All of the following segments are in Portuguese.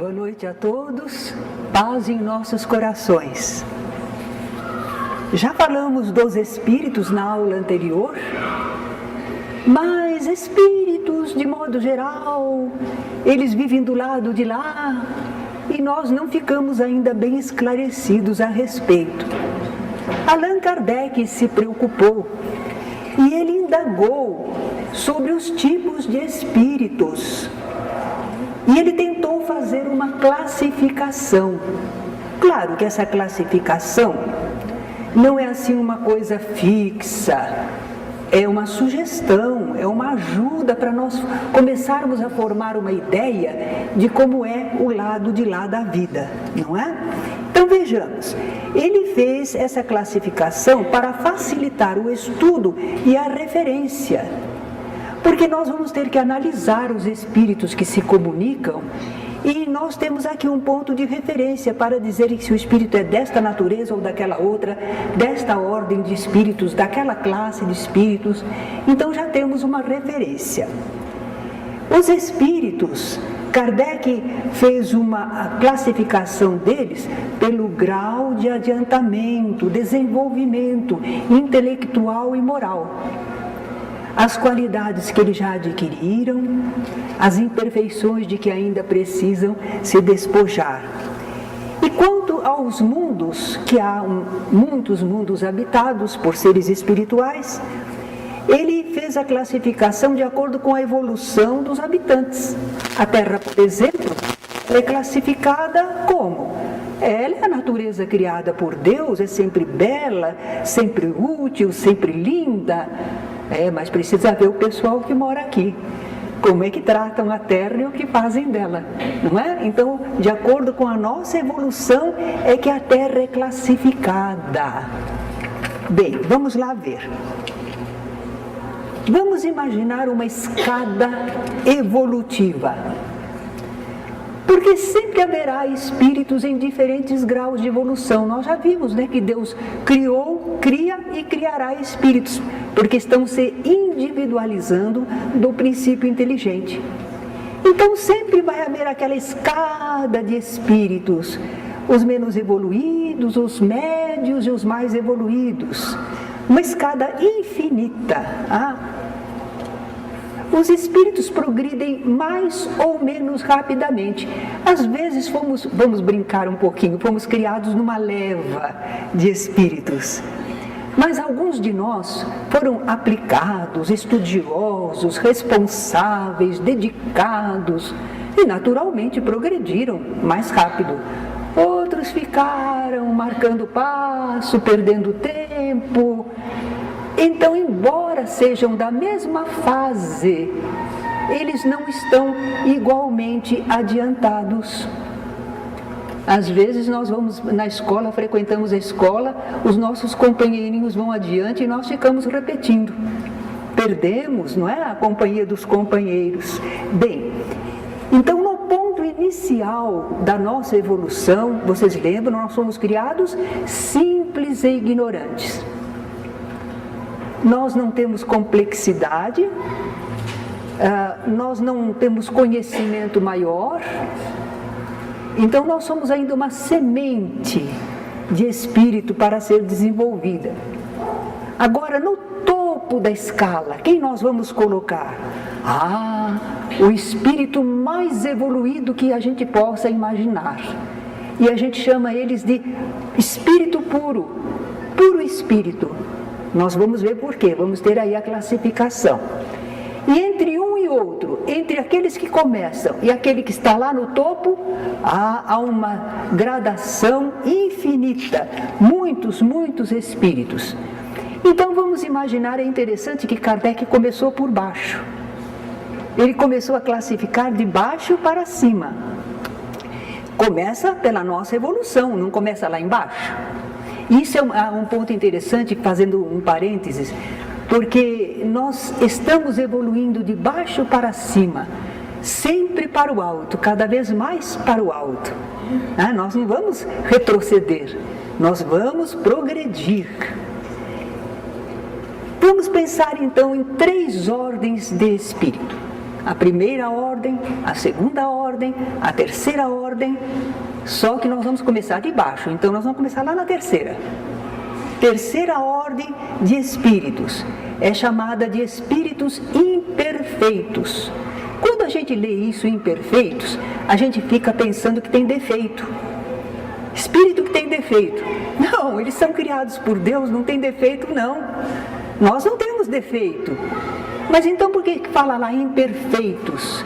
Boa noite a todos, paz em nossos corações. Já falamos dos espíritos na aula anterior, mas espíritos, de modo geral, eles vivem do lado de lá e nós não ficamos ainda bem esclarecidos a respeito. Allan Kardec se preocupou e ele indagou sobre os tipos de espíritos. E ele tentou fazer uma classificação. Claro que essa classificação não é assim uma coisa fixa, é uma sugestão, é uma ajuda para nós começarmos a formar uma ideia de como é o lado de lá da vida, não é? Então vejamos, ele fez essa classificação para facilitar o estudo e a referência. Porque nós vamos ter que analisar os espíritos que se comunicam e nós temos aqui um ponto de referência para dizer se o espírito é desta natureza ou daquela outra, desta ordem de espíritos, daquela classe de espíritos. Então já temos uma referência. Os espíritos, Kardec fez uma classificação deles pelo grau de adiantamento, desenvolvimento intelectual e moral. As qualidades que eles já adquiriram, as imperfeições de que ainda precisam se despojar. E quanto aos mundos, que há muitos mundos habitados por seres espirituais, ele fez a classificação de acordo com a evolução dos habitantes. A Terra, por exemplo, é classificada como? Ela é a natureza criada por Deus, é sempre bela, sempre útil, sempre linda. Mas precisa ver o pessoal que mora aqui, como é que tratam a Terra e o que fazem dela, não é? Então, de acordo com a nossa evolução, é que a Terra é classificada. Bem, vamos lá ver. Vamos imaginar uma escada evolutiva. Porque sempre haverá espíritos em diferentes graus de evolução. Nós já vimos, que Deus criou, cria e criará espíritos, porque estão se individualizando do princípio inteligente. Então sempre vai haver aquela escada de espíritos, os menos evoluídos, os médios e os mais evoluídos. Uma escada infinita. Os espíritos progridem mais ou menos rapidamente. Às vezes vamos brincar um pouquinho, fomos criados numa leva de espíritos. Mas alguns de nós foram aplicados, estudiosos, responsáveis, dedicados e naturalmente progrediram mais rápido. Outros ficaram marcando passo, perdendo tempo. Então, embora sejam da mesma fase, eles não estão igualmente adiantados. Às vezes nós vamos na escola, frequentamos a escola, os nossos companheirinhos vão adiante e nós ficamos repetindo. Perdemos, não é, a companhia dos companheiros. Bem, então no ponto inicial da nossa evolução, vocês lembram, nós fomos criados simples e ignorantes. Nós não temos complexidade, nós não temos conhecimento maior, então nós somos ainda uma semente de espírito para ser desenvolvida. Agora, no topo da escala, quem nós vamos colocar? O espírito mais evoluído que a gente possa imaginar. E a gente chama eles de espírito puro, puro espírito. Nós vamos ver por quê, vamos ter aí a classificação. E entre um e outro, entre aqueles que começam e aquele que está lá no topo, há uma gradação infinita, muitos espíritos. Então vamos imaginar, é interessante que Kardec começou por baixo. Ele começou a classificar de baixo para cima. Começa pela nossa evolução, não começa lá embaixo. Isso é um ponto interessante, fazendo um parênteses, porque nós estamos evoluindo de baixo para cima, sempre para o alto, cada vez mais para o alto. Nós não vamos retroceder, nós vamos progredir. Vamos pensar então em 3 ordens de espírito. A primeira ordem, a segunda ordem, a terceira ordem, só que nós vamos começar de baixo, então nós vamos começar lá na terceira. Terceira ordem de espíritos, é chamada de espíritos imperfeitos. Quando a gente lê isso, imperfeitos, a gente fica pensando que tem defeito. Espírito que tem defeito. Não, eles são criados por Deus, não tem defeito não. Nós não temos defeito. Mas então por que fala lá imperfeitos?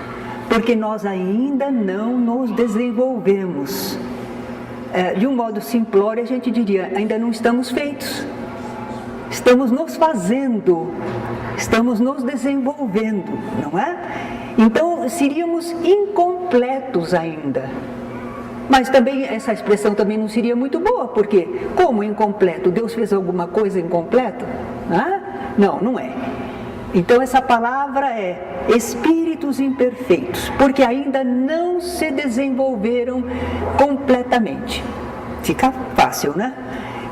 Porque nós ainda não nos desenvolvemos. De um modo simplório a gente diria, ainda não estamos feitos. Estamos nos fazendo, estamos nos desenvolvendo, não é? Então seríamos incompletos ainda. Mas também essa expressão também não seria muito boa, porque como incompleto? Deus fez alguma coisa incompleta? Não, não é. Então essa palavra é espíritos imperfeitos, porque ainda não se desenvolveram completamente. Fica fácil, né?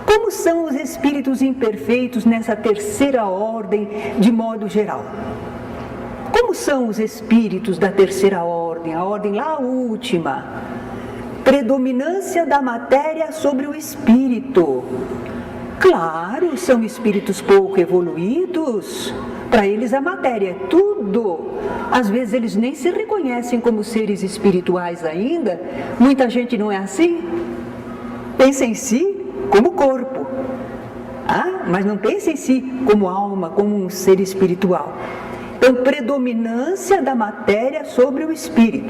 Como são os espíritos imperfeitos nessa terceira ordem de modo geral? Como são os espíritos da terceira ordem, a ordem lá última? Predominância da matéria sobre o espírito. Claro, são espíritos pouco evoluídos. Para eles a matéria é tudo. Às vezes eles nem se reconhecem como seres espirituais ainda. Muita gente não é assim. Pensa em si como corpo. Mas não pensa em si como alma, como um ser espiritual. Então, predominância da matéria sobre o espírito.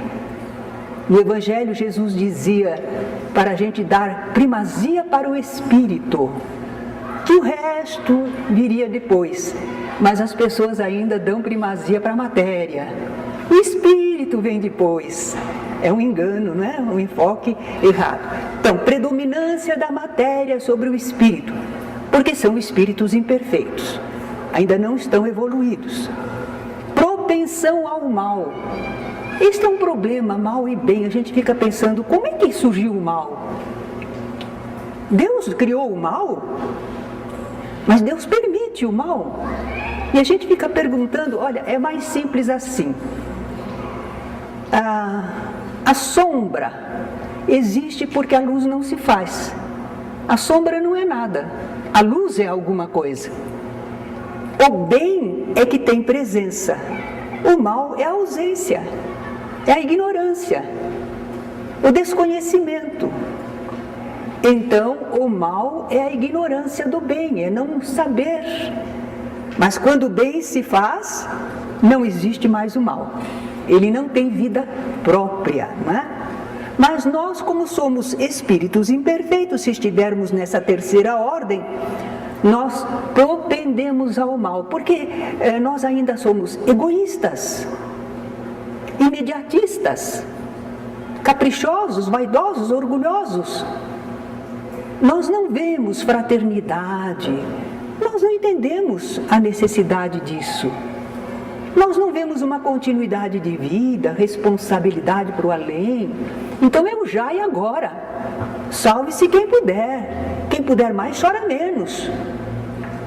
No Evangelho, Jesus dizia para a gente dar primazia para o espírito, que o resto viria depois, mas as pessoas ainda dão primazia para a matéria. O espírito vem depois. É um engano, não é? Um enfoque errado. Então, predominância da matéria sobre o espírito, porque são espíritos imperfeitos, ainda não estão evoluídos. Propensão ao mal. Este é um problema, mal e bem. A gente fica pensando, como é que surgiu o mal? Deus criou o mal? Mas Deus permite o mal? E a gente fica perguntando, olha, é mais simples assim. A sombra existe porque a luz não se faz. A sombra não é nada. A luz é alguma coisa. O bem é que tem presença. O mal é a ausência. É a ignorância, o desconhecimento. Então, o mal é a ignorância do bem, é não saber. Mas quando o bem se faz, não existe mais o mal. Ele não tem vida própria, não é? Mas nós, como somos espíritos imperfeitos, se estivermos nessa terceira ordem, nós propendemos ao mal, porque nós ainda somos egoístas, imediatistas, caprichosos, vaidosos, orgulhosos. Nós não vemos fraternidade, nós não entendemos a necessidade disso. Nós não vemos uma continuidade de vida, responsabilidade para o além. Então é o já e agora. Salve-se quem puder mais, chora menos.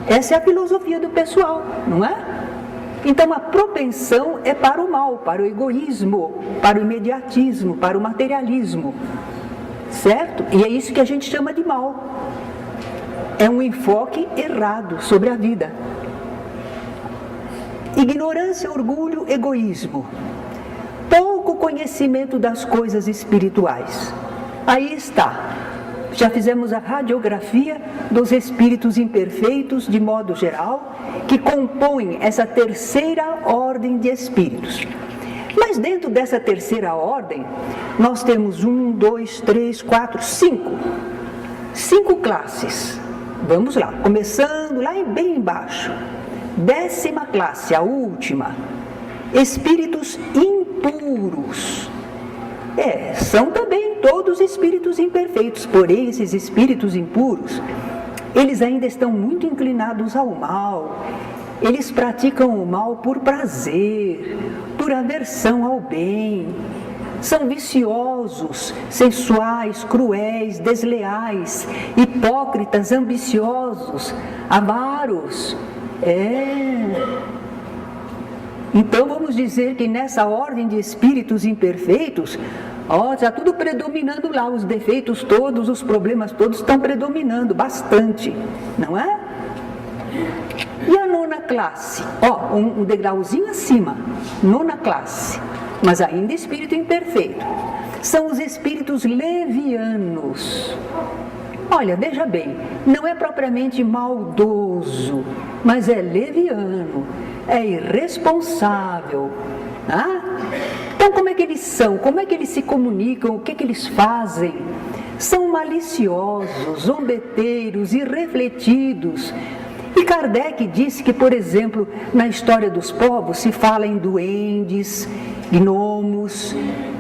Essa é a filosofia do pessoal, não é? Então a propensão é para o mal, para o egoísmo, para o imediatismo, para o materialismo, certo? E é isso que a gente chama de mal. É um enfoque errado sobre a vida. Ignorância, orgulho, egoísmo. Pouco conhecimento das coisas espirituais. Aí está. Já fizemos a radiografia dos espíritos imperfeitos, de modo geral, que compõem essa terceira ordem de espíritos. Mas dentro dessa terceira ordem, nós temos 1, 2, 3, 4, 5. 5 classes. Vamos lá, começando lá bem embaixo. 10ª classe, a última. Espíritos impuros. São também todos espíritos imperfeitos, porém esses espíritos impuros, eles ainda estão muito inclinados ao mal. Eles praticam o mal por prazer, por aversão ao bem. São viciosos, sensuais, cruéis, desleais, hipócritas, ambiciosos, avaros. Então vamos dizer que nessa ordem de espíritos imperfeitos, está tudo predominando lá, os defeitos todos, os problemas todos estão predominando bastante, não é? E a nona classe? Um degrauzinho acima, nona classe, mas ainda espírito imperfeito. São os espíritos levianos. Olha, veja bem, não é propriamente maldoso, mas é leviano, é irresponsável. Então como é que eles são? Como é que eles se comunicam? O que é que eles fazem? São maliciosos, zombeteiros, irrefletidos. E Kardec disse que, por exemplo, na história dos povos se fala em duendes, gnomos,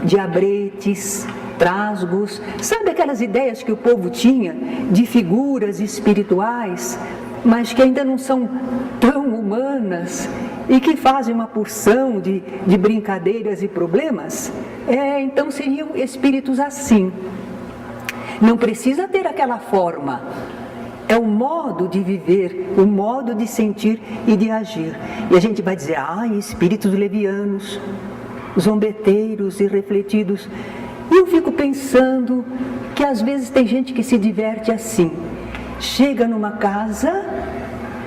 diabretes, trasgos. Sabe aquelas ideias que o povo tinha de figuras espirituais, mas que ainda não são tão humanas e que fazem uma porção de brincadeiras e problemas? Então seriam espíritos assim. Não precisa ter aquela forma. É o modo de viver, o modo de sentir e de agir. E a gente vai dizer, espíritos levianos, zombeteiros, irrefletidos. E eu fico pensando que às vezes tem gente que se diverte assim. Chega numa casa,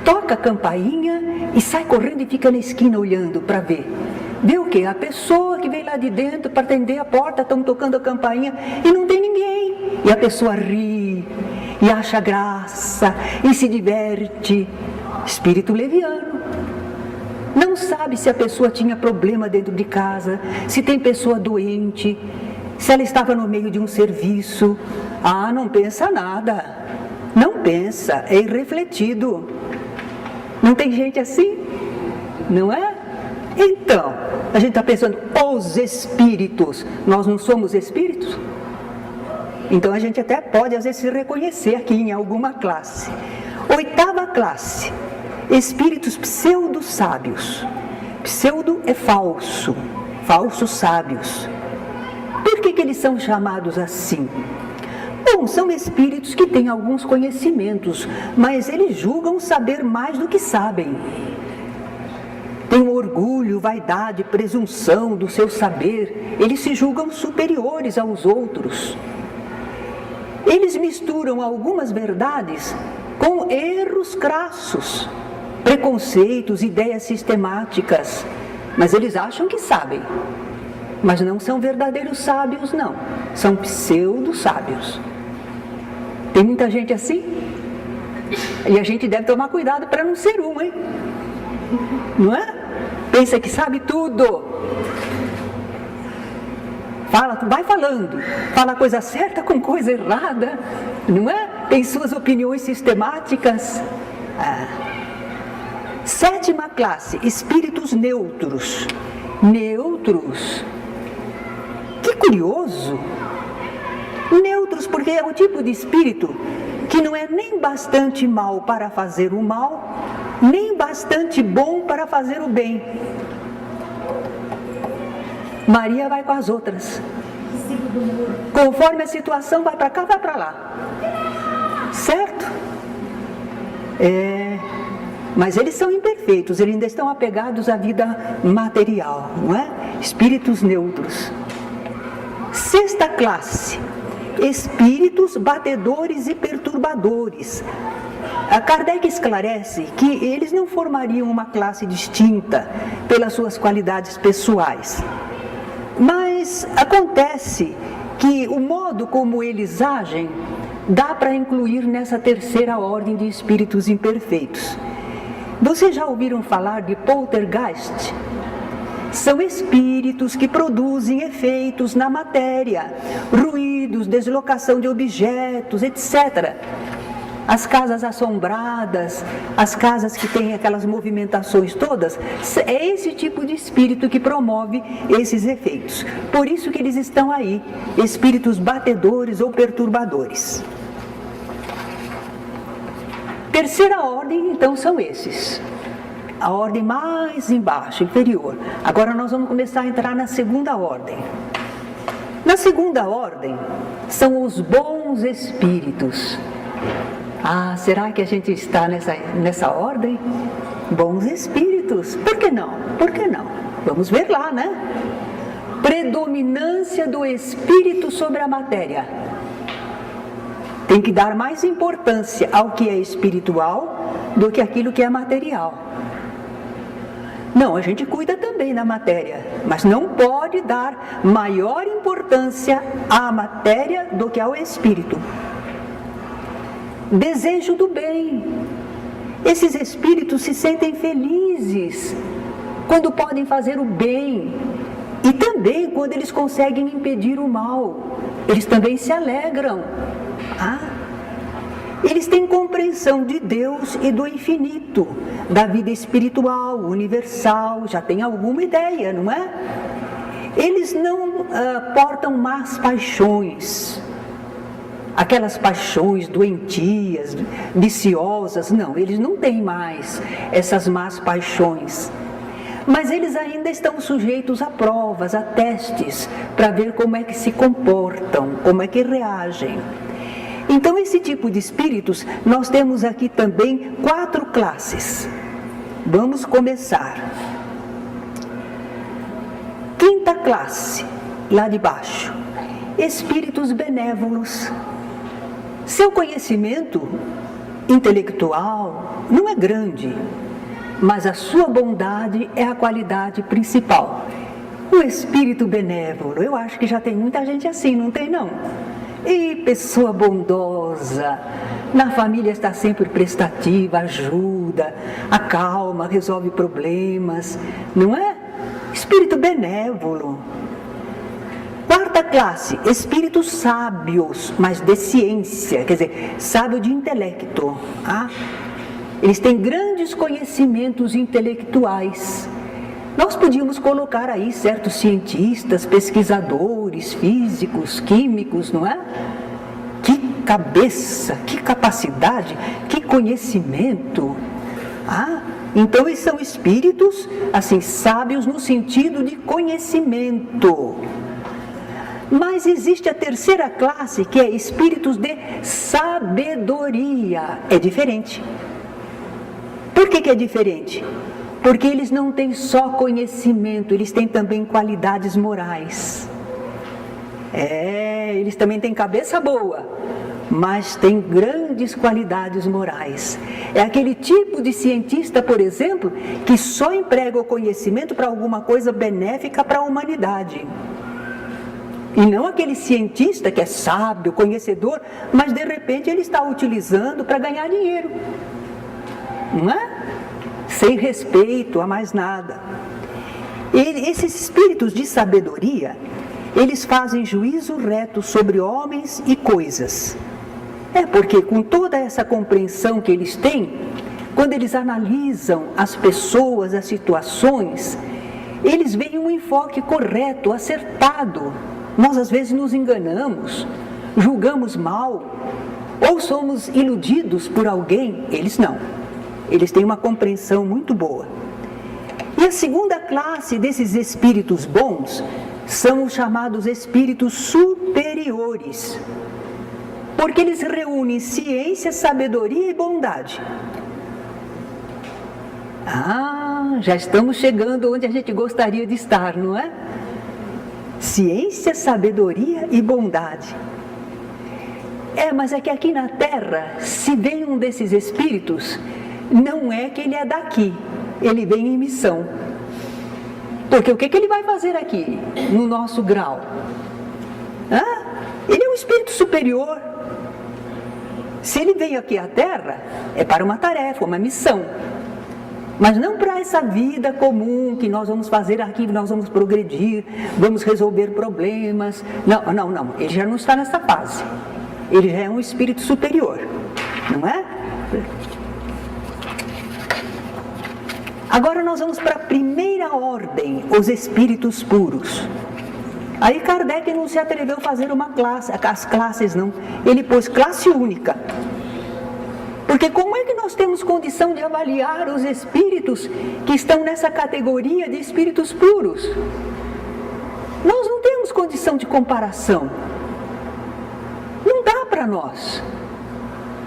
toca a campainha e sai correndo e fica na esquina olhando para ver. Vê o quê? A pessoa que vem lá de dentro para atender a porta, estão tocando a campainha e não tem ninguém. E a pessoa ri e acha graça e se diverte. Espírito leviano. Não sabe se a pessoa tinha problema dentro de casa, se tem pessoa doente, se ela estava no meio de um serviço. Não pensa nada. Não pensa, é irrefletido. Não tem gente assim? Não é? Então, a gente está pensando, os espíritos, nós não somos espíritos? Então a gente até pode às vezes se reconhecer aqui em alguma classe. Oitava classe, espíritos pseudo-sábios. Pseudo é falso, falsos sábios. Por que eles são chamados assim? Bom, são espíritos que têm alguns conhecimentos, mas eles julgam saber mais do que sabem. Tem orgulho, vaidade, presunção do seu saber. Eles se julgam superiores aos outros. Eles misturam algumas verdades com erros crassos, preconceitos, ideias sistemáticas. Mas eles acham que sabem. Mas não são verdadeiros sábios, não. São pseudo-sábios. Tem muita gente assim. E a gente deve tomar cuidado para não ser um, hein? Não é? Pensa que sabe tudo. Vai falando. Fala a coisa certa com coisa errada. Não é? Tem suas opiniões sistemáticas. Sétima classe, espíritos neutros. Neutros. Que curioso. Neutros porque é o tipo de espírito que não é nem bastante mal para fazer o mal, nem bastante bom para fazer o bem. Maria vai com as outras. Conforme a situação, vai para cá, vai para lá. Certo? Mas eles são imperfeitos, eles ainda estão apegados à vida material, não é? Espíritos neutros. Sexta classe, espíritos batedores e perturbadores. A Kardec esclarece que eles não formariam uma classe distinta pelas suas qualidades pessoais. Mas acontece que o modo como eles agem dá para incluir nessa terceira ordem de espíritos imperfeitos. Vocês já ouviram falar de poltergeist? São espíritos que produzem efeitos na matéria, ruídos, deslocação de objetos, etc. As casas assombradas, as casas que têm aquelas movimentações todas, é esse tipo de espírito que promove esses efeitos. Por isso que eles estão aí, espíritos batedores ou perturbadores. Terceira ordem, então, são esses. A ordem mais embaixo, inferior. Agora nós vamos começar a entrar na segunda ordem. Na segunda ordem, são os bons espíritos. Será que a gente está nessa ordem? Bons espíritos. espíritos? Por que não? Por que não? Vamos ver lá, né? Predominância do espírito sobre a matéria. Tem que dar mais importância ao que é espiritual do que aquilo que é material. Não, a gente cuida também da matéria, mas não pode dar maior importância à matéria do que ao espírito. Desejo do bem. Esses espíritos se sentem felizes quando podem fazer o bem e também quando eles conseguem impedir o mal. Eles também se alegram. Eles têm compreensão de Deus e do infinito, da vida espiritual, universal, já têm alguma ideia, não é? Eles não portam más paixões, aquelas paixões doentias, viciosas, não, eles não têm mais essas más paixões. Mas eles ainda estão sujeitos a provas, a testes, para ver como é que se comportam, como é que reagem. Então, esse tipo de espíritos, nós temos aqui também 4 classes. Vamos começar. 5ª classe, lá de baixo. Espíritos benévolos. Seu conhecimento intelectual não é grande, mas a sua bondade é a qualidade principal. O espírito benévolo, eu acho que já tem muita gente assim, não tem não? E pessoa bondosa, na família está sempre prestativa, ajuda, acalma, resolve problemas, não é? Espírito benévolo. 4ª classe, espíritos sábios, mas de ciência, quer dizer, sábio de intelecto. Eles têm grandes conhecimentos intelectuais. Nós podíamos colocar aí certos cientistas, pesquisadores, físicos, químicos, não é? Que cabeça, que capacidade, que conhecimento. Então eles são espíritos, assim, sábios no sentido de conhecimento. Mas existe a 3ª classe, que é espíritos de sabedoria. É diferente. Por que é diferente? Porque eles não têm só conhecimento, eles têm também qualidades morais. Eles também têm cabeça boa, mas têm grandes qualidades morais. É aquele tipo de cientista, por exemplo, que só emprega o conhecimento para alguma coisa benéfica para a humanidade. E não aquele cientista que é sábio, conhecedor, mas de repente ele está utilizando para ganhar dinheiro. Não é? Sem respeito a mais nada. Esses espíritos de sabedoria, eles fazem juízo reto sobre homens e coisas. Porque com toda essa compreensão que eles têm, quando eles analisam as pessoas, as situações, eles veem um enfoque correto, acertado. Nós às vezes nos enganamos, julgamos mal, ou somos iludidos por alguém, eles não. Eles têm uma compreensão muito boa. E a 2ª classe desses espíritos bons são os chamados espíritos superiores, porque eles reúnem ciência, sabedoria e bondade. Já estamos chegando onde a gente gostaria de estar, não é? Ciência, sabedoria e bondade. Mas é que aqui na Terra, se vem um desses espíritos, não é que ele é daqui, ele vem em missão. Porque o que ele vai fazer aqui, no nosso grau? Ele é um espírito superior. Se ele veio aqui à Terra, é para uma tarefa, uma missão. Mas não para essa vida comum que nós vamos fazer aqui, nós vamos progredir, vamos resolver problemas. Não, ele já não está nessa fase. Ele já é um espírito superior, não é? Agora nós vamos para a primeira ordem, os espíritos puros. Aí Kardec não se atreveu a fazer uma classe, as classes não, ele pôs classe única. Porque como é que nós temos condição de avaliar os espíritos que estão nessa categoria de espíritos puros? Nós não temos condição de comparação. Não dá para nós.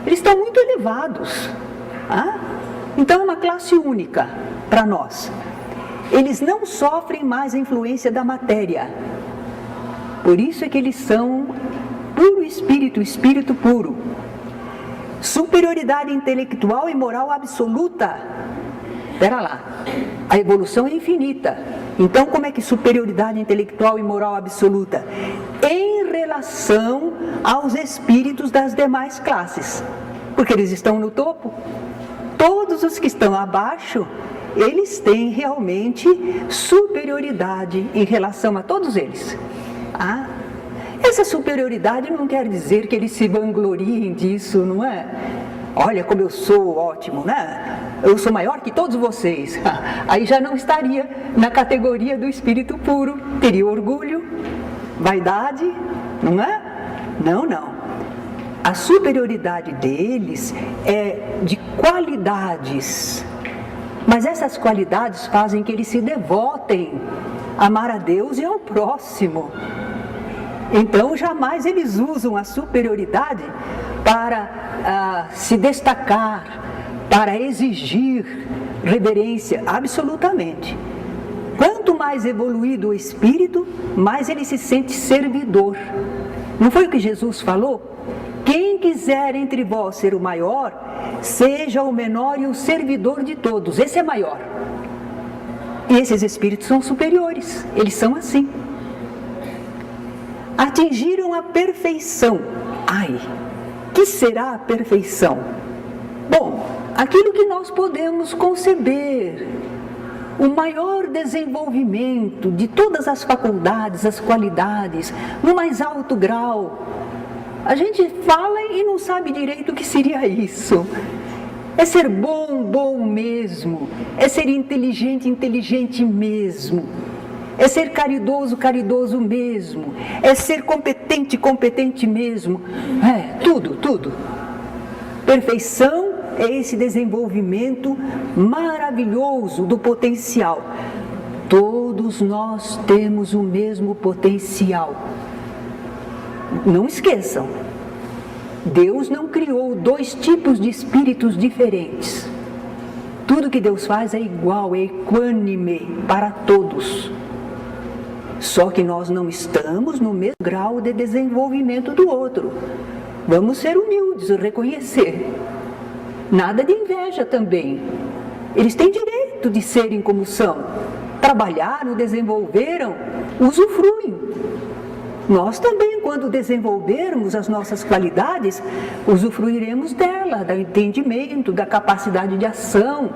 Eles estão muito elevados. Então é uma classe única. para nós. Eles não sofrem mais a influência da matéria. Por isso é que eles são puro espírito, espírito puro. Superioridade intelectual e moral absoluta. Espera lá, a evolução é infinita. Então, como é que superioridade intelectual e moral absoluta? Em relação aos espíritos das demais classes. Porque eles estão no topo. Todos os que estão abaixo, eles têm realmente superioridade em relação a todos eles. Essa superioridade não quer dizer que eles se vangloriem disso, não é? Olha como eu sou ótimo, né? Eu sou maior que todos vocês. Aí já não estaria na categoria do espírito puro. Teria orgulho, vaidade, não é? Não, não. A superioridade deles é de qualidades. Mas essas qualidades fazem que eles se devotem a amar a Deus e ao próximo. Então, jamais eles usam a superioridade para se destacar, para exigir reverência, absolutamente. Quanto mais evoluído o espírito, mais ele se sente servidor. Não foi o que Jesus falou? Quem quiser entre vós ser o maior, seja o menor e o servidor de todos. Esse é maior. E esses espíritos são superiores, eles são assim. Atingiram a perfeição. Que será a perfeição? Bom, aquilo que nós podemos conceber, o maior desenvolvimento de todas as faculdades, as qualidades, no mais alto grau. A gente fala e não sabe direito o que seria isso. É ser bom, bom mesmo. É ser inteligente, inteligente mesmo. É ser caridoso, caridoso mesmo. É ser competente, competente mesmo. Tudo. Perfeição é esse desenvolvimento maravilhoso do potencial. Todos nós temos o mesmo potencial. Não esqueçam, Deus não criou dois tipos de espíritos diferentes. Tudo que Deus faz é igual, é equânime para todos. Só que nós não estamos no mesmo grau de desenvolvimento do outro. Vamos ser humildes, reconhecer. Nada de inveja também. Eles têm direito de serem como são. Trabalharam, desenvolveram, usufruem. Nós também, quando desenvolvermos as nossas qualidades, usufruiremos dela, do entendimento, da capacidade de ação.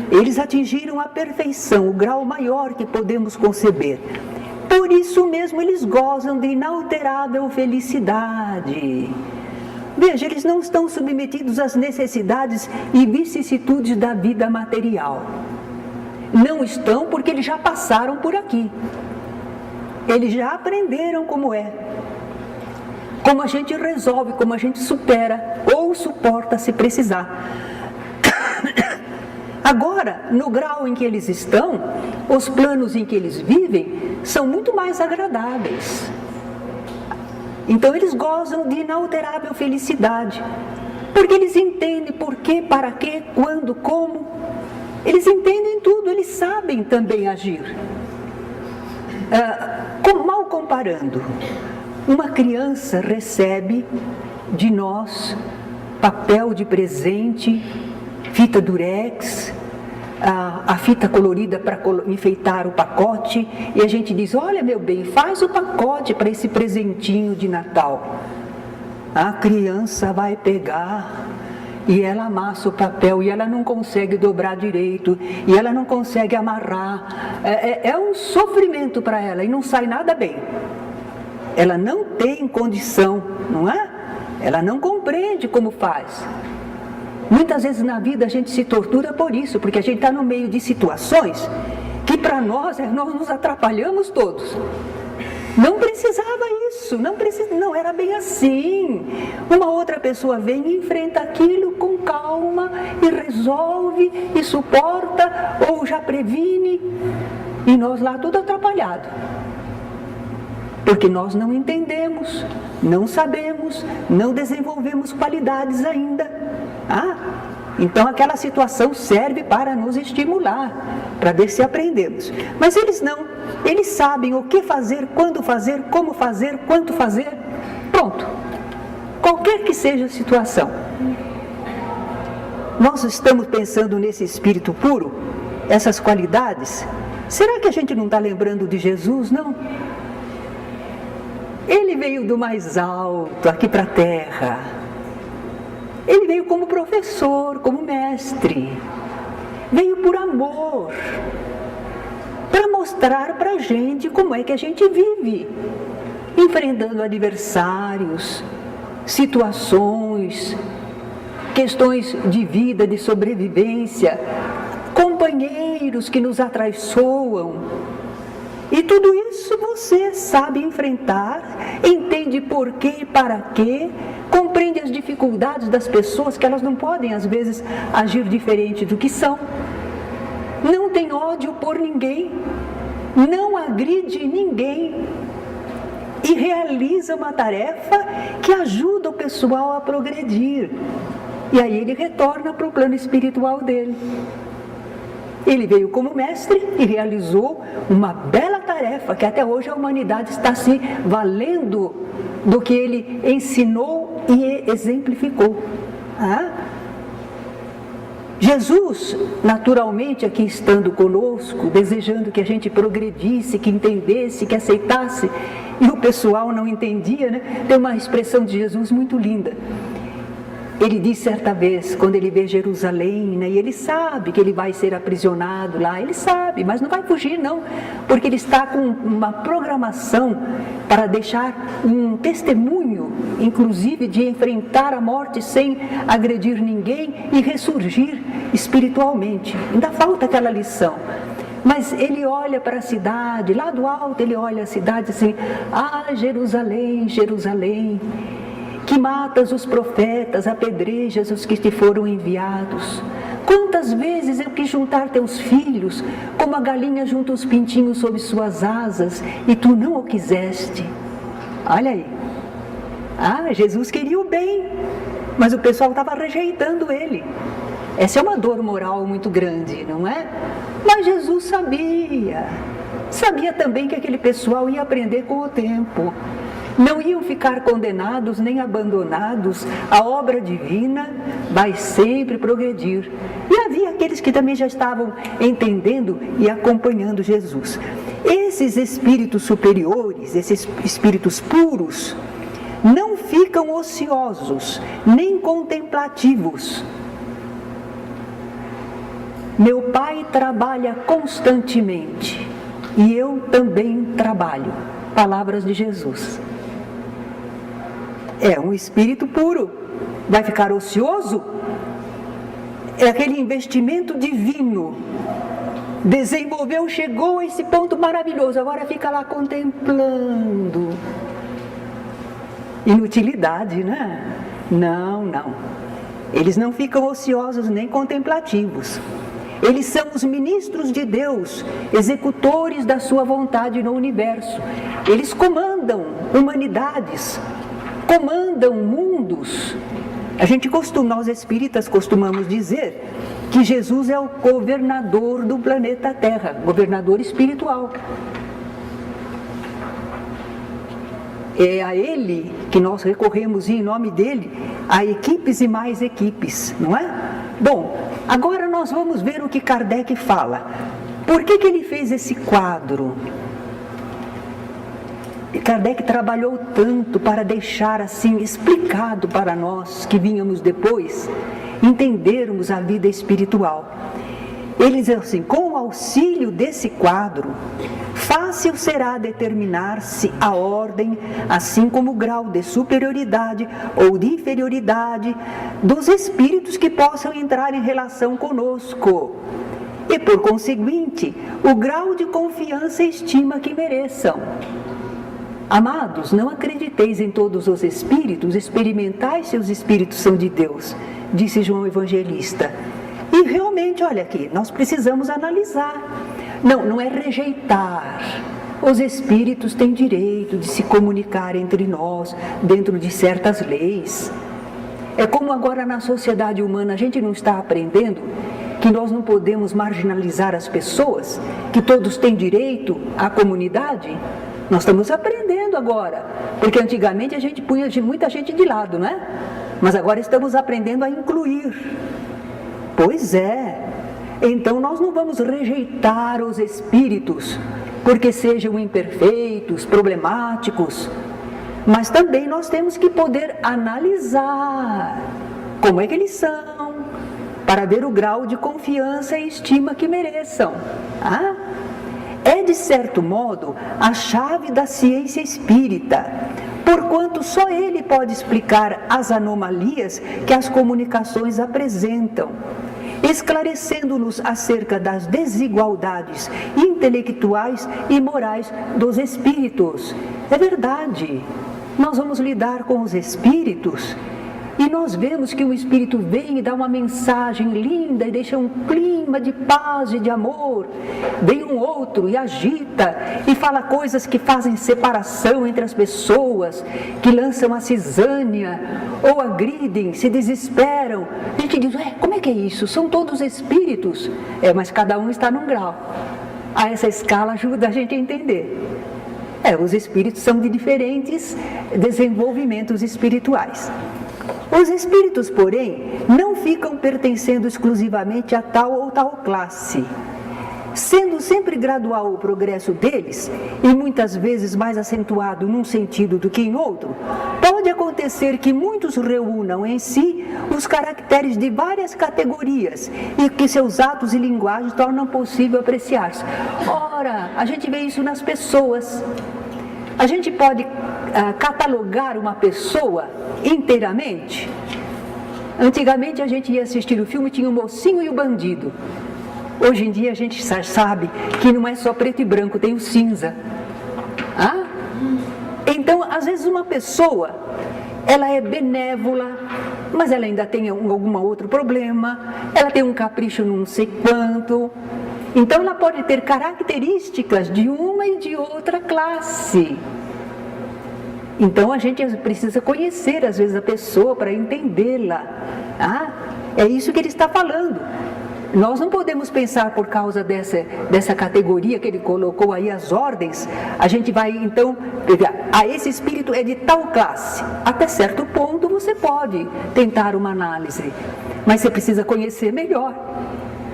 Eles atingiram a perfeição, o grau maior que podemos conceber. Por isso mesmo eles gozam de inalterável felicidade. Veja, eles não estão submetidos às necessidades e vicissitudes da vida material. Não estão porque eles já passaram por aqui. Eles já aprenderam como é. Como a gente resolve, como a gente supera ou suporta se precisar. Agora, no grau em que eles estão, os planos em que eles vivem são muito mais agradáveis. Então eles gozam de inalterável felicidade, porque eles entendem por quê, para quê, quando, como. Eles entendem tudo, eles sabem também agir. Mal comparando, uma criança recebe de nós papel de presente, fita durex, a fita colorida para enfeitar o pacote, e a gente diz: olha, meu bem, faz o pacote para esse presentinho de Natal. A criança vai pegar e ela amassa o papel e ela não consegue dobrar direito, e ela não consegue amarrar. É um sofrimento para ela e não sai nada bem. Ela não tem condição, não é? Ela não compreende como faz. Muitas vezes na vida a gente se tortura por isso, porque a gente está no meio de situações que para nós nos atrapalhamos todos. Não precisava isso, não era bem assim. Uma outra pessoa vem e enfrenta aquilo com calma e resolve e suporta ou já previne, e nós lá tudo atrapalhado. Porque nós não entendemos, não sabemos, não desenvolvemos qualidades ainda. Então aquela situação serve para nos estimular, para ver se aprendemos. Mas eles não, eles sabem o que fazer, quando fazer, como fazer, quanto fazer, pronto. Qualquer que seja a situação. Nós estamos pensando nesse espírito puro, essas qualidades. Será que a gente não está lembrando de Jesus, não? Ele veio do mais alto, aqui para a terra. Ele veio como professor, como mestre. Veio por amor, para mostrar para a gente como é que a gente vive, enfrentando adversários, situações, questões de vida, de sobrevivência, companheiros que nos atraiçoam. E tudo isso você sabe enfrentar, entende por quê e para quê, compreende as dificuldades das pessoas, que elas não podem às vezes agir diferente do que são. Não tem ódio por ninguém, não agride ninguém e realiza uma tarefa que ajuda o pessoal a progredir. E aí ele retorna para o plano espiritual dele. Ele veio como mestre e realizou uma bela tarefa, que até hoje a humanidade está se valendo do que ele ensinou e exemplificou. Jesus, naturalmente aqui estando conosco, desejando que a gente progredisse, que entendesse, que aceitasse, e o pessoal não entendia, né? Tem uma expressão de Jesus muito linda. Ele disse certa vez, quando ele vê Jerusalém, né, e ele sabe que ele vai ser aprisionado lá, ele sabe, mas não vai fugir não, porque ele está com uma programação para deixar um testemunho, inclusive de enfrentar a morte sem agredir ninguém e ressurgir espiritualmente. Ainda falta aquela lição. Mas ele olha para a cidade, lá do alto ele olha a cidade assim, Jerusalém, Jerusalém, que matas os profetas, apedrejas os que te foram enviados. Quantas vezes eu quis juntar teus filhos, como a galinha junta os pintinhos sob suas asas, e tu não o quiseste. Olha aí. Jesus queria o bem, mas o pessoal estava rejeitando ele. Essa é uma dor moral muito grande, não é? Mas Jesus sabia também que aquele pessoal ia aprender com o tempo. Não iam ficar condenados nem abandonados, a obra divina vai sempre progredir. E havia aqueles que também já estavam entendendo e acompanhando Jesus. Esses espíritos superiores, esses espíritos puros, não ficam ociosos, nem contemplativos. Meu Pai trabalha constantemente e eu também trabalho. Palavras de Jesus. É um espírito puro. Vai ficar ocioso? É aquele investimento divino. Desenvolveu, chegou a esse ponto maravilhoso. Agora fica lá contemplando. Inutilidade, né? Não. Eles não ficam ociosos nem contemplativos. Eles são os ministros de Deus, executores da sua vontade no universo. Eles comandam humanidades, comandam mundos. Nós espíritas costumamos dizer que Jesus é o governador do planeta Terra, governador espiritual. É a Ele que nós recorremos e em nome dEle a equipes e mais equipes, não é? Bom, agora nós vamos ver o que Kardec fala. Por que ele fez esse quadro? Kardec trabalhou tanto para deixar assim explicado para nós que vínhamos depois entendermos a vida espiritual. Ele diz assim: com o auxílio desse quadro, fácil será determinar-se a ordem, assim como o grau de superioridade ou de inferioridade dos espíritos que possam entrar em relação conosco, e por conseguinte, o grau de confiança e estima que mereçam. Amados, não acrediteis em todos os espíritos, experimentai se os espíritos são de Deus, disse João Evangelista. E realmente, olha aqui, nós precisamos analisar. Não é rejeitar. Os espíritos têm direito de se comunicar entre nós, dentro de certas leis. É como agora na sociedade humana a gente não está aprendendo que nós não podemos marginalizar as pessoas, que todos têm direito à comunidade. Nós estamos aprendendo agora, porque antigamente a gente punha muita gente de lado, não é? Mas agora estamos aprendendo a incluir. Pois é. Então nós não vamos rejeitar os espíritos, porque sejam imperfeitos, problemáticos, mas também nós temos que poder analisar como é que eles são, para ver o grau de confiança e estima que mereçam. É, de certo modo, a chave da ciência espírita, porquanto só ele pode explicar as anomalias que as comunicações apresentam, esclarecendo-nos acerca das desigualdades intelectuais e morais dos espíritos. É verdade, nós vamos lidar com os espíritos e nós vemos que um espírito vem e dá uma mensagem linda e deixa um clima de paz e de amor. Vem um outro e agita e fala coisas que fazem separação entre as pessoas, que lançam a cisânia ou agridem, se desesperam. A gente diz, como é que é isso? São todos espíritos. Mas cada um está num grau. Essa escala ajuda a gente a entender. Os espíritos são de diferentes desenvolvimentos espirituais. Os espíritos, porém, não ficam pertencendo exclusivamente a tal ou tal classe. Sendo sempre gradual o progresso deles, e muitas vezes mais acentuado num sentido do que em outro, pode acontecer que muitos reúnam em si os caracteres de várias categorias e que seus atos e linguagem tornam possível apreciar-se. Ora, a gente vê isso nas pessoas. A gente pode catalogar uma pessoa inteiramente. Antigamente a gente ia assistir o filme, tinha o mocinho e o bandido. Hoje em dia a gente sabe que não é só preto e branco, tem o cinza. Então, às vezes uma pessoa, ela é benévola, mas ela ainda tem algum outro problema, ela tem um capricho não sei quanto. Então ela pode ter características de uma e de outra classe. Então a gente precisa conhecer às vezes a pessoa para entendê-la. É isso que ele está falando. Nós não podemos pensar por causa dessa categoria que ele colocou aí, as ordens, a gente vai então pegar, esse espírito é de tal classe. Até certo ponto você pode tentar uma análise, mas você precisa conhecer melhor.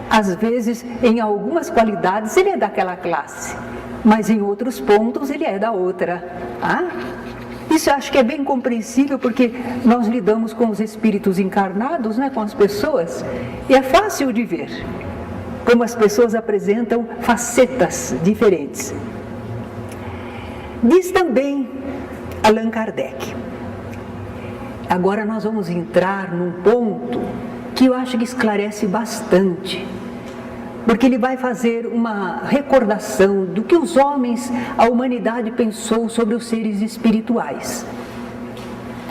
Às vezes, em algumas qualidades, ele é daquela classe, mas em outros pontos ele é da outra. Isso eu acho que é bem compreensível, porque nós lidamos com os espíritos encarnados, com as pessoas, e é fácil de ver como as pessoas apresentam facetas diferentes. Diz também Allan Kardec. Agora nós vamos entrar num ponto que eu acho que esclarece bastante, porque ele vai fazer uma recordação do que os homens, a humanidade pensou sobre os seres espirituais.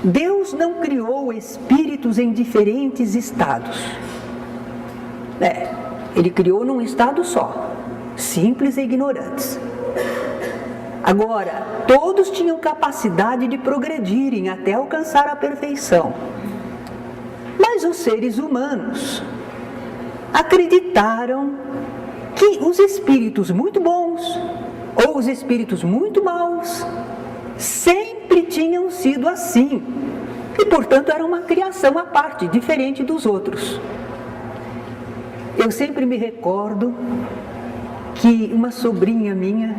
Deus não criou espíritos em diferentes estados. Ele criou num estado só, simples e ignorantes. Agora, todos tinham capacidade de progredirem até alcançar a perfeição. Mas os seres humanos acreditaram que os espíritos muito bons ou os espíritos muito maus sempre tinham sido assim e, portanto, era uma criação à parte, diferente dos outros. Eu sempre me recordo que uma sobrinha minha,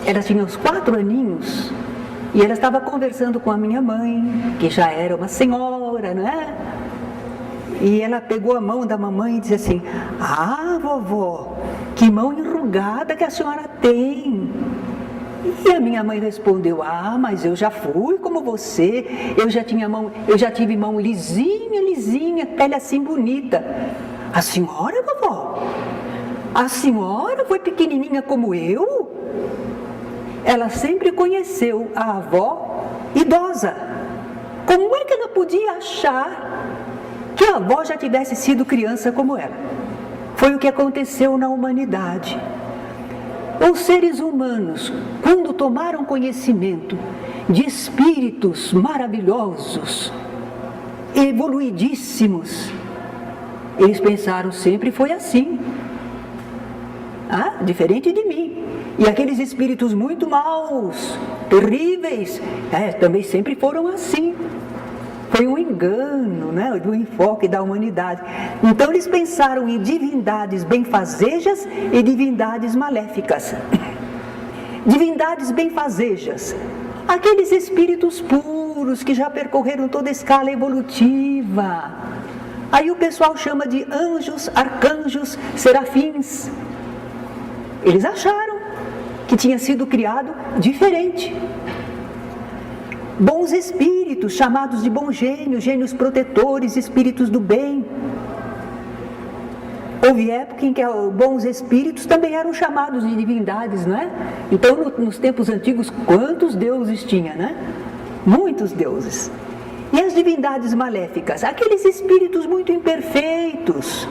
ela tinha uns 4 aninhos e ela estava conversando com a minha mãe, que já era uma senhora, não é? E ela pegou a mão da mamãe e disse assim: vovó, que mão enrugada que a senhora tem. E a minha mãe respondeu: mas eu já fui como você, eu já tive mão lisinha, pele assim bonita. A senhora, vovó? A senhora foi pequenininha como eu? Ela sempre conheceu a avó idosa. Como é que ela podia achar que a avó já tivesse sido criança como ela? Foi o que aconteceu na humanidade. Os seres humanos, quando tomaram conhecimento de espíritos maravilhosos, evoluidíssimos, eles pensaram, sempre foi assim. Diferente de mim. E aqueles espíritos muito maus, terríveis, também sempre foram assim. Foi um engano, né, do enfoque da humanidade. Então eles pensaram em divindades benfazejas e divindades maléficas. Divindades benfazejas, aqueles espíritos puros que já percorreram toda a escala evolutiva. Aí o pessoal chama de anjos, arcanjos, serafins. Eles acharam que tinha sido criado diferente. Bons espíritos, chamados de bons gênios, gênios protetores, espíritos do bem. Houve época em que bons espíritos também eram chamados de divindades, não é? Então, nos tempos antigos, quantos deuses tinha, né? Muitos deuses. E as divindades maléficas? Aqueles espíritos muito imperfeitos.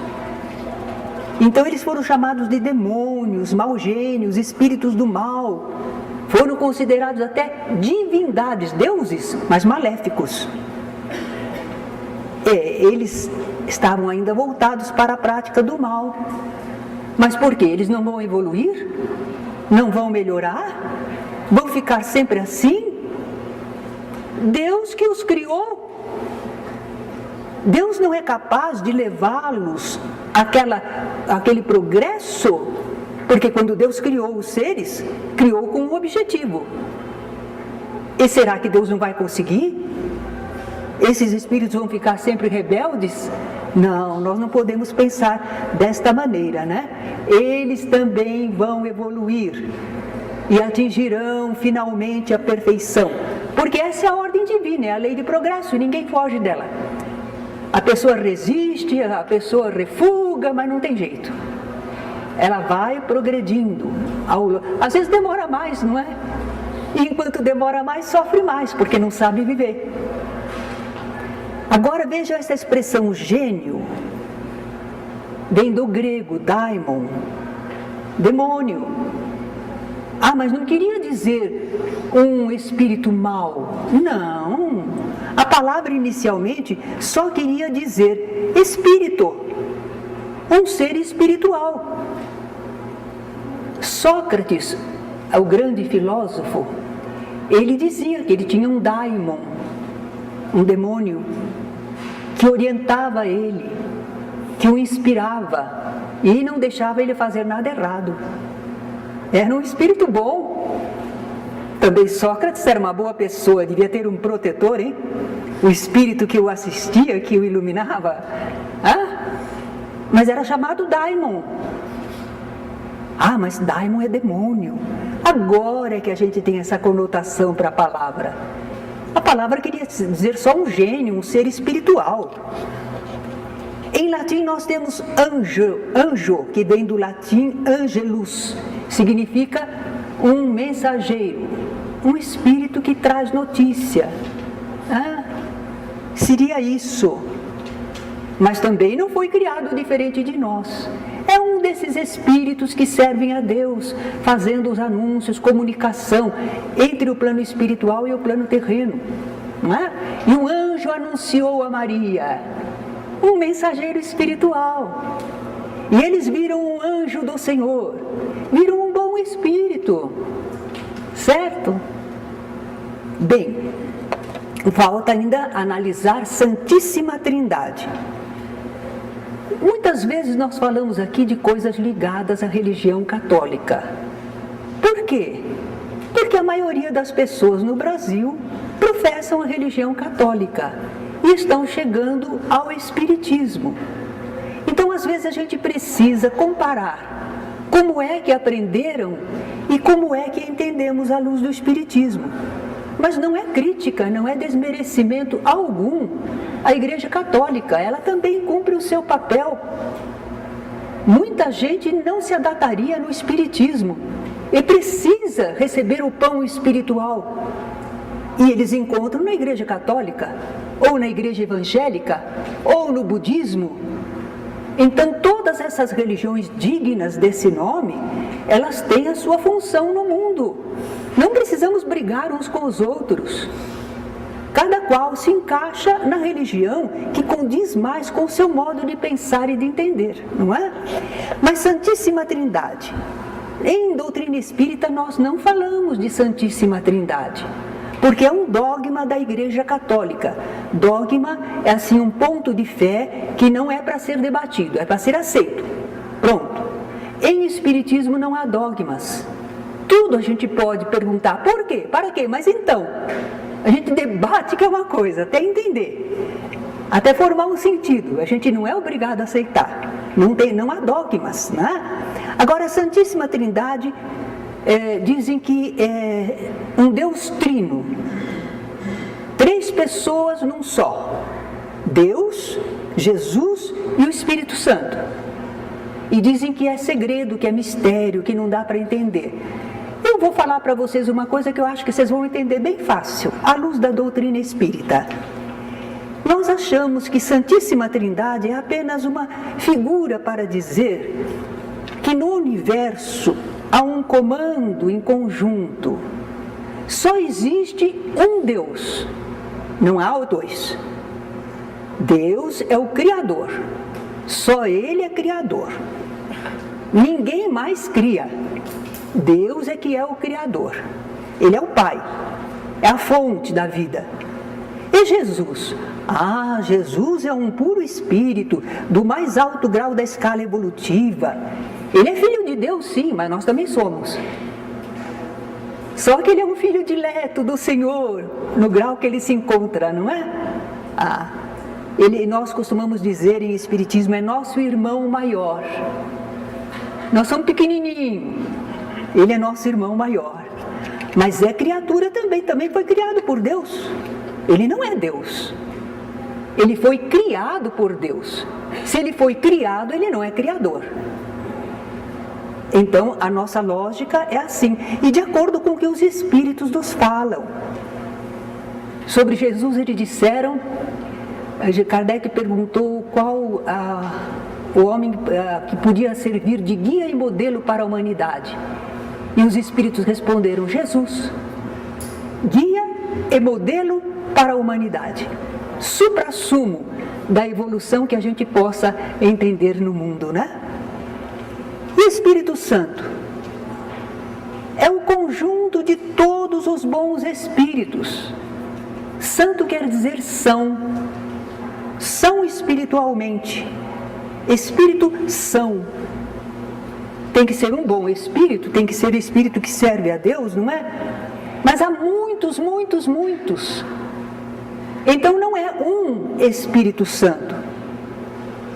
Então, eles foram chamados de demônios, maus gênios, espíritos do mal. Foram considerados até divindades, deuses, mas maléficos. Eles estavam ainda voltados para a prática do mal. Mas por quê? Eles não vão evoluir? Não vão melhorar? Vão ficar sempre assim? Deus que os criou. Deus não é capaz de levá-los àquele progresso. Porque quando Deus criou os seres, criou com um objetivo. E será que Deus não vai conseguir? Esses espíritos vão ficar sempre rebeldes? Não, nós não podemos pensar desta maneira, né? Eles também vão evoluir e atingirão finalmente a perfeição. Porque essa é a ordem divina, é a lei de progresso e ninguém foge dela. A pessoa resiste, a pessoa refuga, mas não tem jeito. Ela vai progredindo. Às vezes demora mais, não é? E enquanto demora mais, sofre mais, porque não sabe viver. Agora veja essa expressão gênio. Vem do grego, daimon, demônio. Mas não queria dizer um espírito mau. Não. A palavra inicialmente só queria dizer espírito. Um ser espiritual. Sócrates, o grande filósofo, ele dizia que ele tinha um daimon, um demônio, que orientava ele, que o inspirava e não deixava ele fazer nada errado. Era um espírito bom. Também Sócrates era uma boa pessoa, devia ter um protetor, hein? O espírito que o assistia, que o iluminava. Mas era chamado daimon. Mas daimon é demônio. Agora é que a gente tem essa conotação para a palavra. A palavra queria dizer só um gênio, um ser espiritual. Em latim nós temos anjo, que vem do latim angelus. Significa um mensageiro, um espírito que traz notícia. Seria isso. Mas também não foi criado diferente de nós. É um desses espíritos que servem a Deus, fazendo os anúncios, comunicação entre o plano espiritual e o plano terreno. Não é? E um anjo anunciou a Maria, um mensageiro espiritual. E eles viram um anjo do Senhor, viram um bom espírito. Certo? Bem, falta ainda analisar Santíssima Trindade. Muitas vezes nós falamos aqui de coisas ligadas à religião católica. Por quê? Porque a maioria das pessoas no Brasil professam a religião católica e estão chegando ao espiritismo. Então, às vezes a gente precisa comparar como é que aprenderam e como é que entendemos à luz do espiritismo. Mas não é crítica, não é desmerecimento algum. A Igreja Católica, ela também cumpre o seu papel. Muita gente não se adaptaria no espiritismo e precisa receber o pão espiritual. E eles encontram na Igreja Católica, ou na Igreja Evangélica, ou no budismo. Então, todas essas religiões dignas desse nome, elas têm a sua função no mundo. Não precisamos brigar uns com os outros. Cada qual se encaixa na religião que condiz mais com o seu modo de pensar e de entender, não é? Mas Santíssima Trindade, em doutrina espírita nós não falamos de Santíssima Trindade, porque é um dogma da Igreja Católica. Dogma é assim um ponto de fé que não é para ser debatido, é para ser aceito. Pronto. Em Espiritismo não há dogmas. Tudo a gente pode perguntar, por quê? Para quê? Mas então, a gente debate que é uma coisa, até entender, até formar um sentido. A gente não é obrigado a aceitar. Não há dogmas, né? Agora, a Santíssima Trindade, dizem que é um Deus trino, 3 pessoas num só: Deus, Jesus e o Espírito Santo. E dizem que é segredo, que é mistério, que não dá para entender. Eu vou falar para vocês uma coisa que eu acho que vocês vão entender bem fácil, à luz da doutrina espírita. Nós achamos que Santíssima Trindade é apenas uma figura para dizer que no universo há um comando em conjunto. Só existe um Deus, não há 2. Deus é o Criador, só Ele é Criador. Ninguém mais cria. Deus é que é o Criador. Ele é o Pai, é a fonte da vida. E Jesus? Jesus é um puro espírito, do mais alto grau da escala evolutiva. Ele é filho de Deus, sim, mas nós também somos. Só que ele é um filho dileto do Senhor, no grau que ele se encontra, não é? Nós costumamos dizer em Espiritismo, é nosso irmão maior. Nós somos pequenininhos, ele é nosso irmão maior. Mas é criatura também foi criado por Deus. Ele não é Deus. Ele foi criado por Deus. Se ele foi criado, ele não é criador. Então, a nossa lógica é assim. E de acordo com o que os Espíritos nos falam. Sobre Jesus, eles disseram, Kardec perguntou qual o homem que podia servir de guia e modelo para a humanidade. E os Espíritos responderam: Jesus, guia e modelo para a humanidade, suprassumo da evolução que a gente possa entender no mundo, né? E Espírito Santo é o conjunto de todos os bons espíritos. Santo quer dizer são espiritualmente, espírito são. Tem que ser um bom espírito, tem que ser espírito que serve a Deus, não é? Mas há muitos. Então não é um Espírito Santo.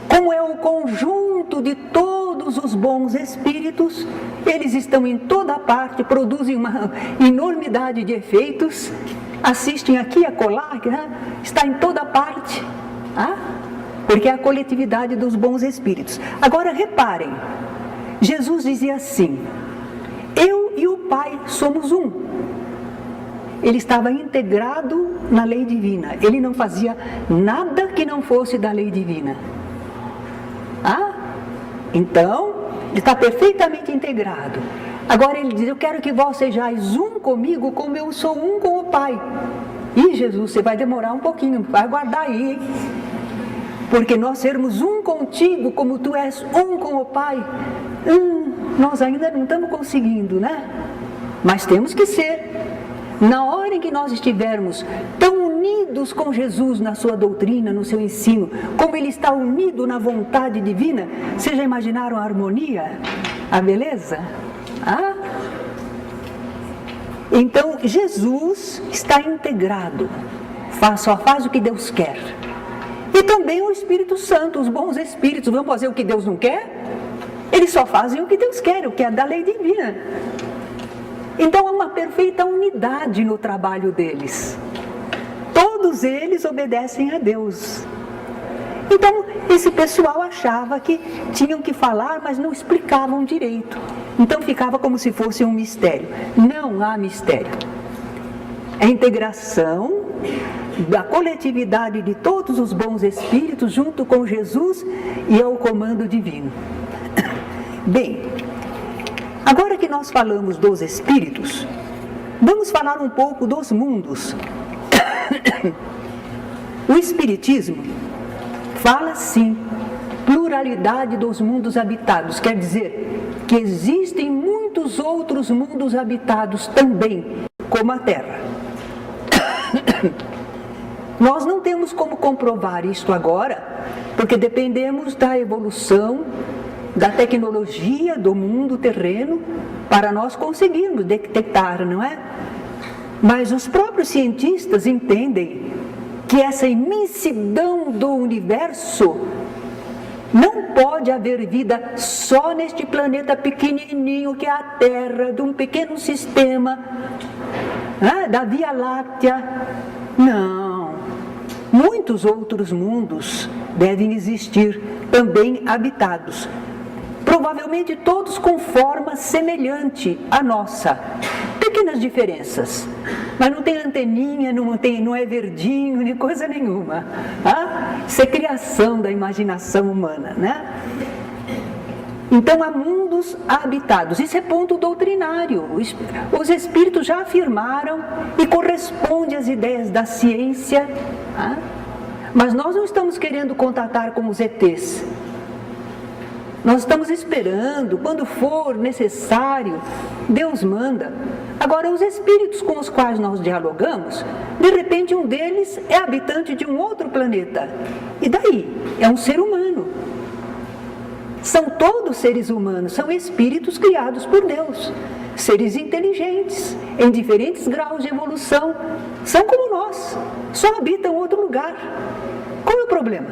Como é o conjunto de todos os bons espíritos, eles estão em toda parte, produzem uma enormidade de efeitos, assistem aqui e acolá, né? Está em toda parte, porque é a coletividade dos bons espíritos. Agora reparem, Jesus dizia assim: eu e o Pai somos um. Ele estava integrado na lei divina. Ele não fazia nada que não fosse da lei divina. Então, ele está perfeitamente integrado. Agora ele diz: eu quero que vós sejais um comigo, como eu sou um com o Pai. E Jesus, você vai demorar um pouquinho, vai aguardar aí, hein? Porque nós sermos um contigo, como tu és um com o Pai, nós ainda não estamos conseguindo, né? Mas temos que ser. Na hora em que nós estivermos tão unidos com Jesus na sua doutrina, no seu ensino, como ele está unido na vontade divina, vocês já imaginaram a harmonia? A beleza? Então Jesus está integrado, só faz o que Deus quer. E também o Espírito Santo, os bons espíritos, vão fazer o que Deus não quer? Eles só fazem o que Deus quer, o que é da lei divina. Então há uma perfeita unidade no trabalho deles. Todos eles obedecem a Deus. Então esse pessoal achava que tinham que falar, mas não explicavam direito. Então ficava como se fosse um mistério. Não há mistério. É integração da coletividade de todos os bons espíritos junto com Jesus e ao comando divino. Bem, agora que nós falamos dos espíritos, vamos falar um pouco dos mundos. O Espiritismo fala, sim, pluralidade dos mundos habitados, quer dizer que existem muitos outros mundos habitados também, como a Terra. Nós não temos como comprovar isto agora, porque dependemos da evolução, da tecnologia do mundo terreno, para nós conseguirmos detectar, não é? Mas os próprios cientistas entendem que essa imensidão do universo não pode haver vida só neste planeta pequenininho que é a Terra, de um pequeno sistema, da Via Láctea. Não, muitos outros mundos devem existir também habitados, provavelmente todos com forma semelhante à nossa. Pequenas diferenças, mas não tem anteninha, não é verdinho, nem coisa nenhuma. Isso é criação da imaginação humana, né? Então há mundos habitados, isso é ponto doutrinário. Os espíritos já afirmaram e corresponde às ideias da ciência, mas nós não estamos querendo contatar com os ETs. Nós estamos esperando, quando for necessário, Deus manda. Agora, os espíritos com os quais nós dialogamos, de repente um deles é habitante de um outro planeta. E daí? É um ser humano. São todos seres humanos, são espíritos criados por Deus. Seres inteligentes, em diferentes graus de evolução. São como nós, só habitam outro lugar. Qual é o problema?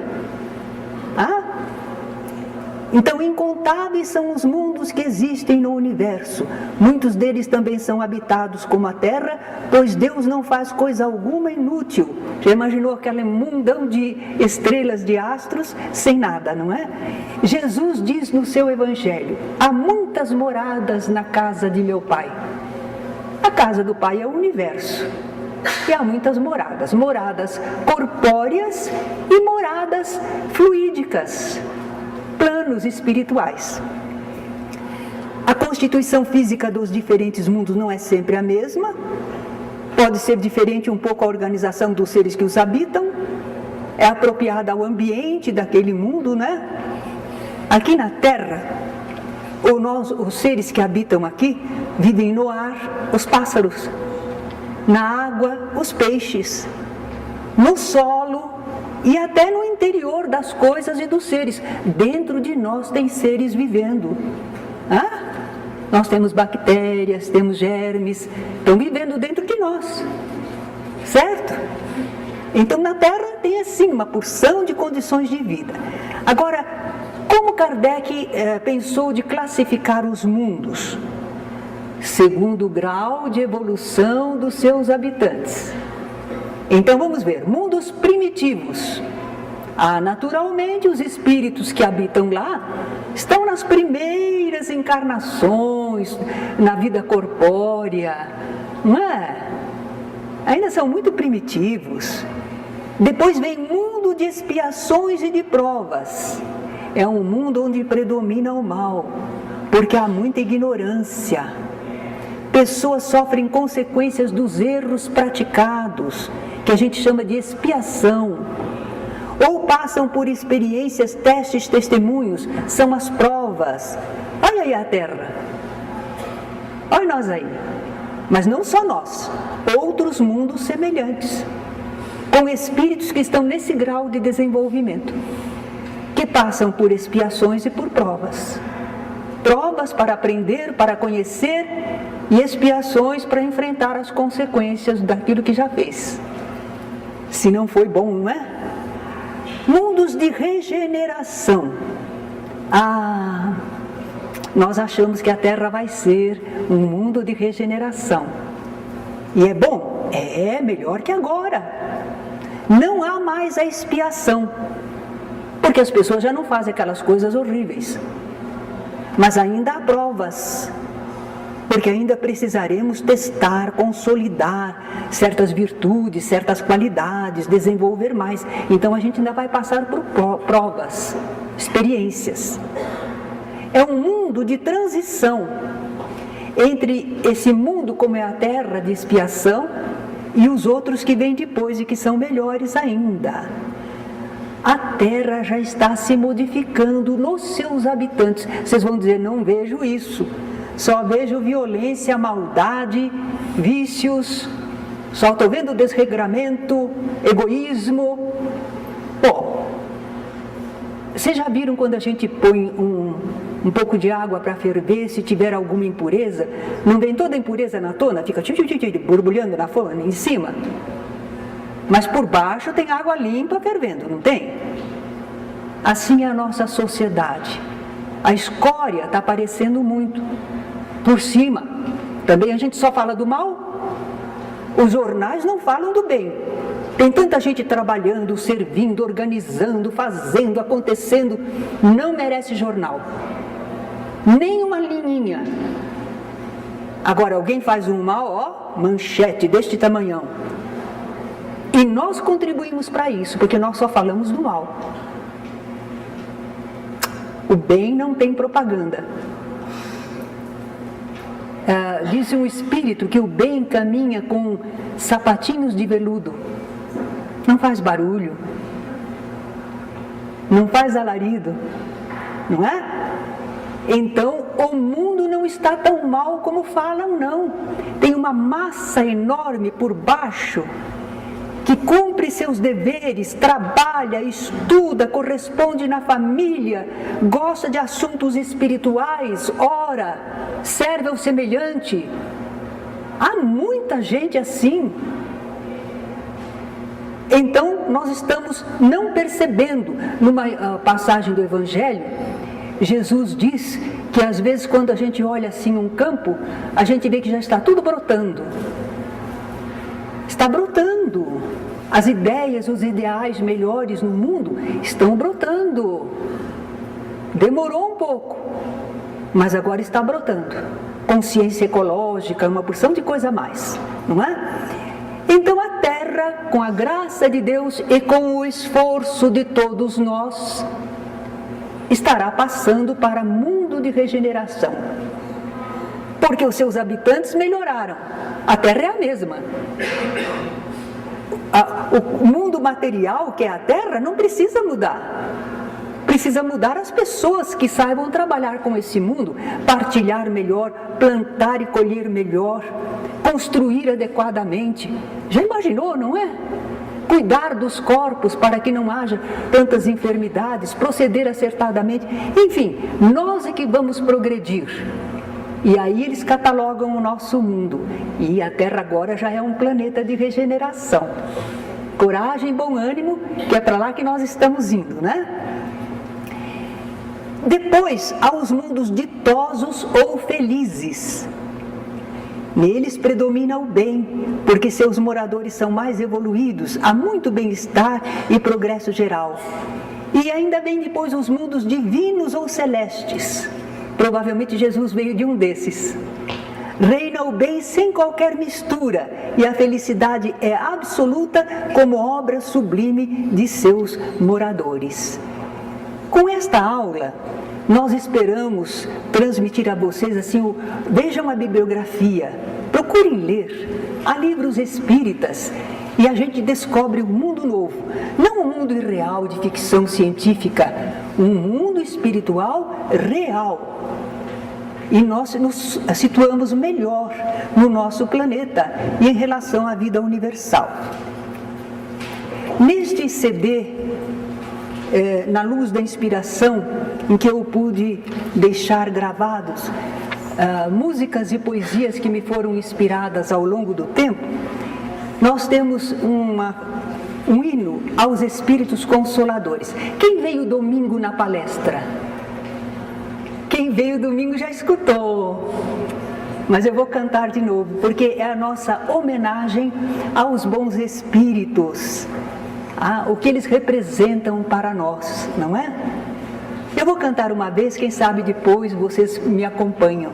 Então, incontáveis são os mundos que existem no universo. Muitos deles também são habitados como a Terra, pois Deus não faz coisa alguma inútil. Já imaginou aquele mundão de estrelas, de astros, sem nada, não é? Jesus diz no seu Evangelho: há muitas moradas na casa de meu Pai. A casa do Pai é o universo. E há muitas moradas, moradas corpóreas e moradas fluídicas, planos espirituais. A constituição física dos diferentes mundos não é sempre a mesma, pode ser diferente um pouco a organização dos seres que os habitam, é apropriada ao ambiente daquele mundo, né? Aqui na Terra, os seres que habitam aqui vivem no ar, os pássaros, na água, os peixes, no solo e até no interior das coisas e dos seres. Dentro de nós tem seres vivendo. Nós temos bactérias, temos germes, estão vivendo dentro de nós, certo? Então na Terra tem assim uma porção de condições de vida. Agora, como Kardec pensou de classificar os mundos? Segundo o grau de evolução dos seus habitantes. Então vamos ver, mundos primitivos. Naturalmente os espíritos que habitam lá estão nas primeiras encarnações, na vida corpórea, não é? Ainda são muito primitivos. Depois vem mundo de expiações e de provas. É um mundo onde predomina o mal, porque há muita ignorância. Pessoas sofrem consequências dos erros praticados, que a gente chama de expiação, ou passam por experiências, testes, testemunhos, são as provas. Olha aí a Terra, olha nós aí, mas não só nós, outros mundos semelhantes, com espíritos que estão nesse grau de desenvolvimento, que passam por expiações e por provas. Provas para aprender, para conhecer, e expiações para enfrentar as consequências daquilo que já fez. Se não foi bom, não é? Mundos de regeneração. Nós achamos que a Terra vai ser um mundo de regeneração. E é bom? É melhor que agora. Não há mais a expiação, porque as pessoas já não fazem aquelas coisas horríveis. Mas ainda há provas. porque ainda precisaremos testar, consolidar certas virtudes, certas qualidades, desenvolver mais. Então a gente ainda vai passar por provas, experiências. É um mundo de transição entre esse mundo como é a terra de expiação e os outros que vêm depois e que são melhores ainda. A terra já está se modificando nos seus habitantes. Vocês vão dizer, não vejo isso. Só vejo violência, maldade, vícios. Só estou vendo desregramento, egoísmo. Bom, vocês já viram quando a gente põe um pouco de água para ferver, se tiver alguma impureza? Não vem toda a impureza na tona? Fica borbulhando na forma, em cima? Mas por baixo tem água limpa fervendo, não tem? Assim é a nossa sociedade. A escória está aparecendo muito. Por cima. Também a gente só fala do mal. Os jornais não falam do bem. Tem tanta gente trabalhando, servindo, organizando, fazendo, acontecendo. Não merece jornal. Nem uma linhinha. Agora alguém faz um mal, ó, manchete deste tamanhão. E nós contribuímos para isso, porque nós só falamos do mal. O bem não tem propaganda. Disse um espírito que o bem caminha com sapatinhos de veludo. Não faz barulho. Não faz alarido. Não é? Então, o mundo não está tão mal como falam, não. Tem uma massa enorme por baixo que cumpre seus deveres, trabalha, estuda, corresponde na família, gosta de assuntos espirituais, ora, serve ao semelhante. Há muita gente assim. Então, nós estamos não percebendo. Numa passagem do Evangelho, Jesus diz que às vezes quando a gente olha assim um campo, a gente vê que já está tudo brotando. Está brotando. As ideias, os ideais melhores no mundo estão brotando. Demorou um pouco, mas agora está brotando. Consciência ecológica, uma porção de coisa a mais, não é? Então a Terra, com a graça de Deus e com o esforço de todos nós, estará passando para mundo de regeneração. Porque os seus habitantes melhoraram. A Terra é a mesma. O mundo material, que é a Terra, não precisa mudar. Precisa mudar as pessoas que saibam trabalhar com esse mundo, partilhar melhor, plantar e colher melhor, construir adequadamente. Já imaginou, não é? Cuidar dos corpos para que não haja tantas enfermidades, proceder acertadamente. Enfim, nós é que vamos progredir. E aí eles catalogam o nosso mundo. E a Terra agora já é um planeta de regeneração. Coragem e bom ânimo, que é para lá que nós estamos indo, né? Depois, há os mundos ditosos ou felizes. Neles predomina o bem, porque seus moradores são mais evoluídos, há muito bem-estar e progresso geral. E ainda vem depois os mundos divinos ou celestes. Provavelmente Jesus veio de um desses. Reina o bem sem qualquer mistura, e a felicidade é absoluta como obra sublime de seus moradores. Com esta aula, nós esperamos transmitir a vocês assim, vejam a bibliografia, procurem ler, há livros espíritas, e a gente descobre um mundo novo, não um mundo irreal de ficção científica, um mundo espiritual real. E nós nos situamos melhor no nosso planeta e em relação à vida universal. Neste CD, na luz da inspiração, em que eu pude deixar gravados músicas e poesias que me foram inspiradas ao longo do tempo, nós temos um hino aos Espíritos Consoladores. Quem veio domingo na palestra? Quem veio domingo já escutou, mas eu vou cantar de novo, porque é a nossa homenagem aos bons espíritos, o que eles representam para nós, não é? Eu vou cantar uma vez, quem sabe depois vocês me acompanham.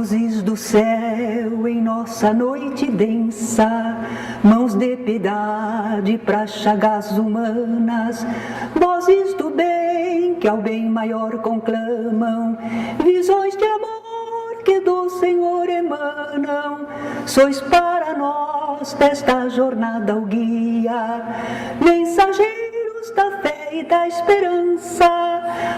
Luzes do céu em nossa noite densa, mãos de piedade para chagas humanas, vozes do bem que ao bem maior conclamam, visões de amor que do Senhor emanam, sois para nós desta jornada o guia, mensageiros da fé e da esperança,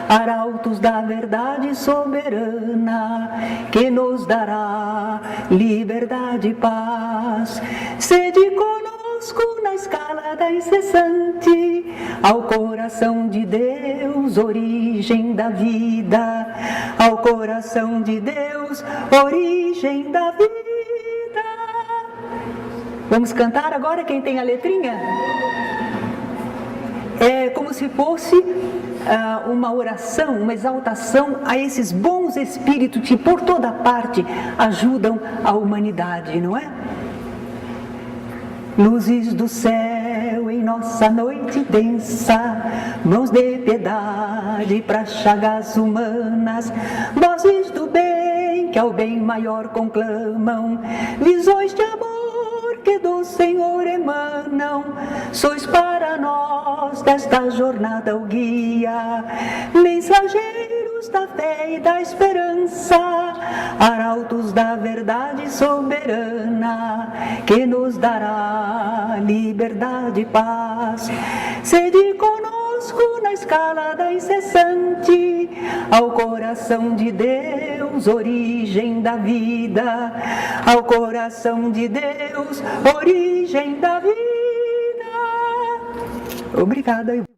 arautos da verdade soberana, que nos dará liberdade e paz. Sede conosco na escala da incessante, ao coração de Deus, origem da vida, ao coração de Deus, origem da vida. Vamos cantar agora, quem tem a letrinha? É como se fosse uma oração, uma exaltação a esses bons espíritos que por toda parte ajudam a humanidade, não é? Luzes do céu em nossa noite densa, mãos de piedade para chagas humanas, vozes do bem que ao bem maior conclamam, visões de amor que do Senhor emanam, sois para nós desta jornada o guia, mensageiros da fé e da esperança, arautos da verdade soberana, que nos dará liberdade e paz. Sede conosco na escala da incessante, ao coração de Deus, origem da vida, ao coração de Deus, origem da vida. Obrigada.